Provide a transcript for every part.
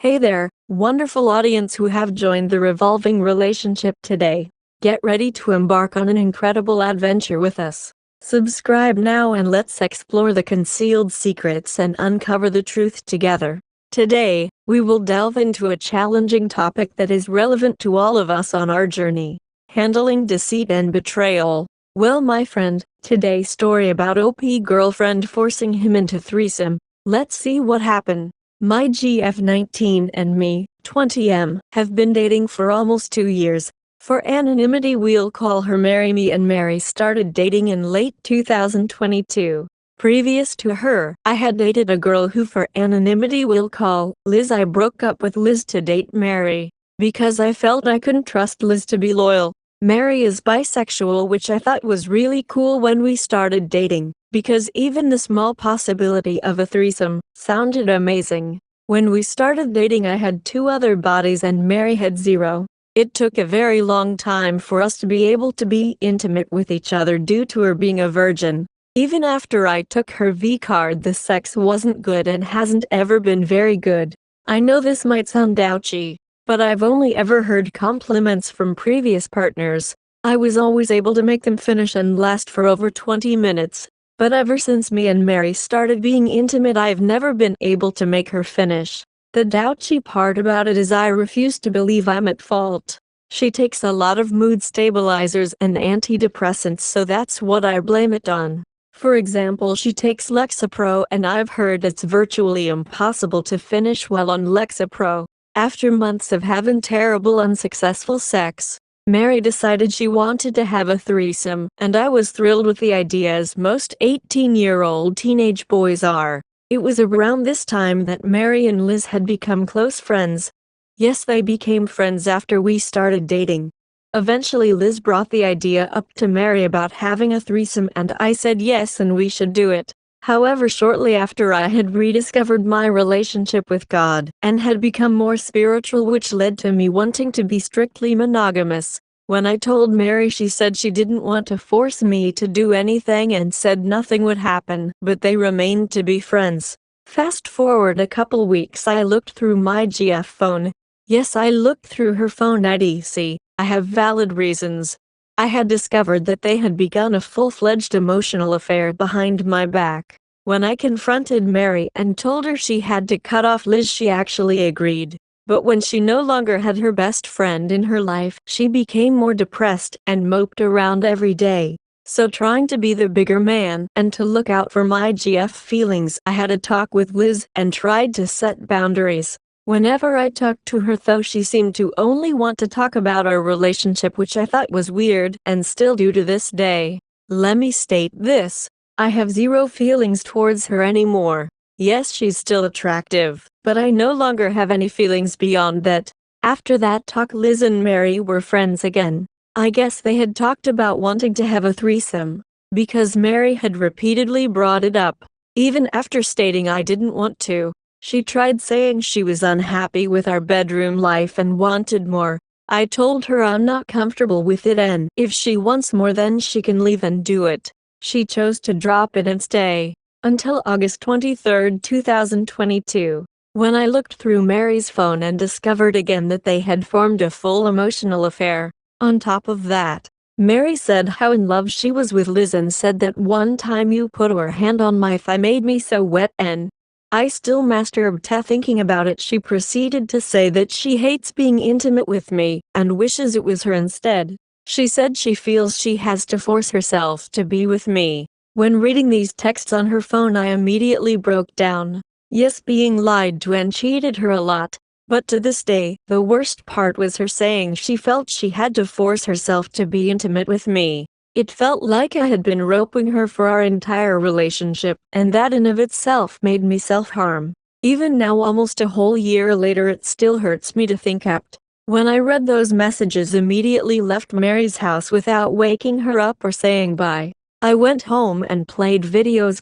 Hey there, wonderful audience who have joined the revolving relationship today. Get ready to embark on an incredible adventure with us. Subscribe now and let's explore the concealed secrets and uncover the truth together. Today, we will delve into a challenging topic that is relevant to all of us on our journey: handling deceit and betrayal. Well, my friend, today's story about OP girlfriend forcing him into threesome. Let's see what happened. My GF19 and me, 20M, have been dating for almost 2 years. For anonymity, we'll call her Mary. Me and Mary started dating in late 2022. Previous to her, I had dated a girl who for anonymity we'll call Liz. I broke up with Liz to date Mary, because I felt I couldn't trust Liz to be loyal. Mary is bisexual, which I thought was really cool when we started dating, because even the small possibility of a threesome sounded amazing. When we started dating, I had 2 other bodies and Mary had 0. It took a very long time for us to be able to be intimate with each other due to her being a virgin. Even after I took her V card, the sex wasn't good and hasn't ever been very good. I know this might sound ouchy, but I've only ever heard compliments from previous partners. I was always able to make them finish and last for over 20 minutes. But ever since me and Mary started being intimate, I've never been able to make her finish. The douchy part about it is I refuse to believe I'm at fault. She takes a lot of mood stabilizers and antidepressants, so that's what I blame it on. For example, she takes Lexapro, and I've heard it's virtually impossible to finish well on Lexapro. After months of having terrible unsuccessful sex, Mary decided she wanted to have a threesome, and I was thrilled with the idea, as most 18-year-old teenage boys are. It was around this time that Mary and Liz had become close friends. Yes, they became friends after we started dating. Eventually Liz brought the idea up to Mary about having a threesome, and I said yes and we should do it. However, shortly after, I had rediscovered my relationship with God and had become more spiritual, which led to me wanting to be strictly monogamous. When I told Mary, she said she didn't want to force me to do anything and said nothing would happen, but they remained to be friends. Fast forward a couple weeks, I looked through my GF phone. Yes, I looked through her phone at EC. I have valid reasons. I had discovered that they had begun a full-fledged emotional affair behind my back. When I confronted Mary and told her she had to cut off Liz, she actually agreed. But when she no longer had her best friend in her life, she became more depressed and moped around every day. So, trying to be the bigger man and to look out for my GF feelings, I had a talk with Liz and tried to set boundaries. Whenever I talked to her, though, she seemed to only want to talk about our relationship, which I thought was weird and still do to this day. Let me state this: I have 0 feelings towards her anymore. Yes, she's still attractive, but I no longer have any feelings beyond that. After that talk, Liz and Mary were friends again. I guess they had talked about wanting to have a threesome, because Mary had repeatedly brought it up. Even after stating I didn't want to, she tried saying she was unhappy with our bedroom life and wanted more. I told her I'm not comfortable with it, and if she wants more, then she can leave and do it. She chose to drop it and stay until August 23, 2022, when I looked through Mary's phone and discovered again that they had formed a full emotional affair. On top of that, Mary said how in love she was with Liz and said that one time you put your hand on my thigh made me so wet, and I still masturbate thinking about it. She proceeded to say that she hates being intimate with me and wishes it was her instead. She said she feels she has to force herself to be with me. When reading these texts on her phone, I immediately broke down. Yes, being lied to and cheated her a lot. But to this day, the worst part was her saying she felt she had to force herself to be intimate with me. It felt like I had been roping her for our entire relationship, and that in of itself made me self-harm. Even now, almost a whole year later, it still hurts me to think about. When I read those messages, immediately left Mary's house without waking her up or saying bye. I went home and played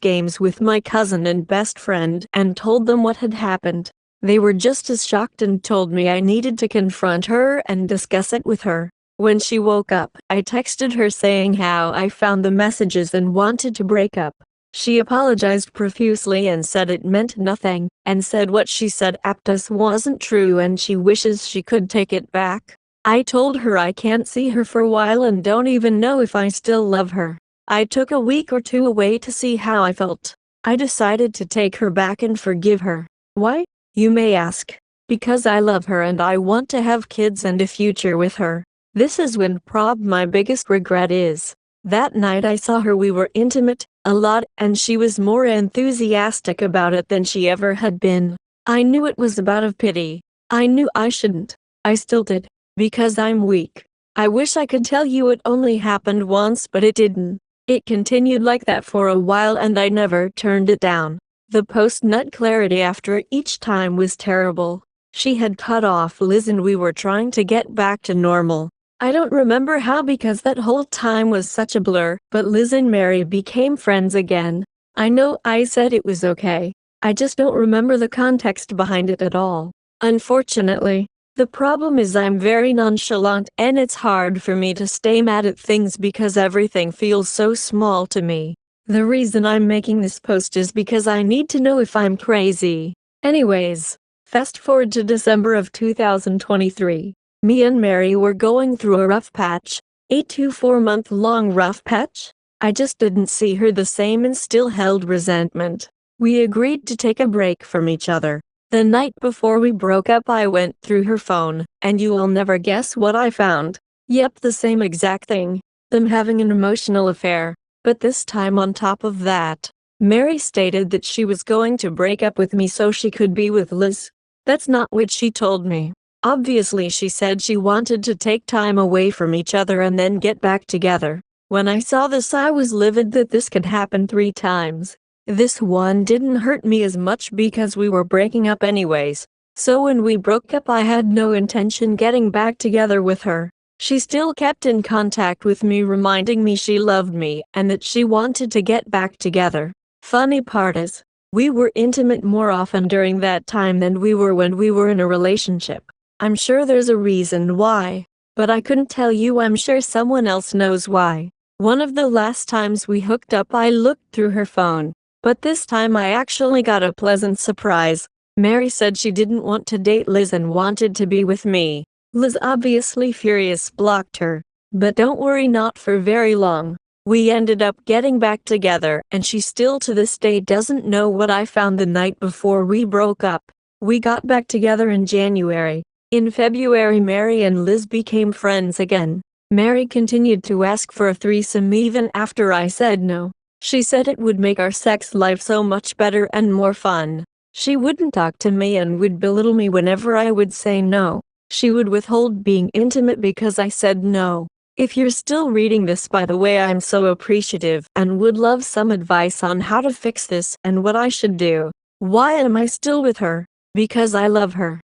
games with my cousin and best friend and told them what had happened. They were just as shocked and told me I needed to confront her and discuss it with her. When she woke up, I texted her saying how I found the messages and wanted to break up. She apologized profusely and said it meant nothing, and said what she said Aptus wasn't true and she wishes she could take it back. I told her I can't see her for a while and don't even know if I still love her. I took a week or two away to see how I felt. I decided to take her back and forgive her. Why, you may ask? Because I love her and I want to have kids and a future with her. This is when my biggest regret is. That night I saw her, we were intimate, a lot, and she was more enthusiastic about it than she ever had been. I knew it was out of pity. I knew I shouldn't. I still did. Because I'm weak. I wish I could tell you it only happened once, but it didn't. It continued like that for a while and I never turned it down. The post-nut clarity after each time was terrible. She had cut off Liz and we were trying to get back to normal. I don't remember how because that whole time was such a blur, but Liz and Mary became friends again. I know I said it was okay. I just don't remember the context behind it at all. Unfortunately, the problem is I'm very nonchalant and it's hard for me to stay mad at things because everything feels so small to me. The reason I'm making this post is because I need to know if I'm crazy. Anyways, fast forward to December of 2023. Me and Mary were going through a rough patch. A 4-month-long rough patch? I just didn't see her the same and still held resentment. We agreed to take a break from each other. The night before we broke up I went through her phone, and you will never guess what I found. Yep, the same exact thing. Them having an emotional affair. But this time on top of that, Mary stated that she was going to break up with me so she could be with Liz. That's not what she told me. Obviously she said she wanted to take time away from each other and then get back together. When I saw this I was livid that this could happen 3 times. This one didn't hurt me as much because we were breaking up anyways. So when we broke up I had no intention getting back together with her. She still kept in contact with me reminding me she loved me and that she wanted to get back together. Funny part is, we were intimate more often during that time than we were when we were in a relationship. I'm sure there's a reason why, but I couldn't tell you. I'm sure someone else knows why. One of the last times we hooked up I looked through her phone. But this time I actually got a pleasant surprise. Mary said she didn't want to date Liz and wanted to be with me. Liz, obviously furious, blocked her. But don't worry, not for very long. We ended up getting back together and she still to this day doesn't know what I found the night before we broke up. We got back together in January. In February Mary and Liz became friends again. Mary continued to ask for a threesome even after I said no. She said it would make our sex life so much better and more fun. She wouldn't talk to me and would belittle me whenever I would say no. She would withhold being intimate because I said no. If you're still reading this, by the way, I'm so appreciative and would love some advice on how to fix this and what I should do. Why am I still with her? Because I love her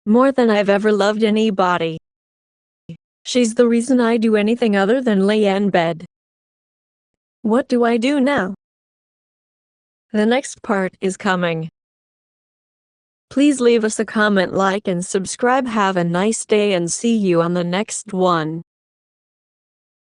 more than I've ever loved anybody. She's the reason I do anything other than lay in bed. What do I do now? The next part is coming. Please leave us a comment, like and subscribe. Have a nice day and see you on the next one.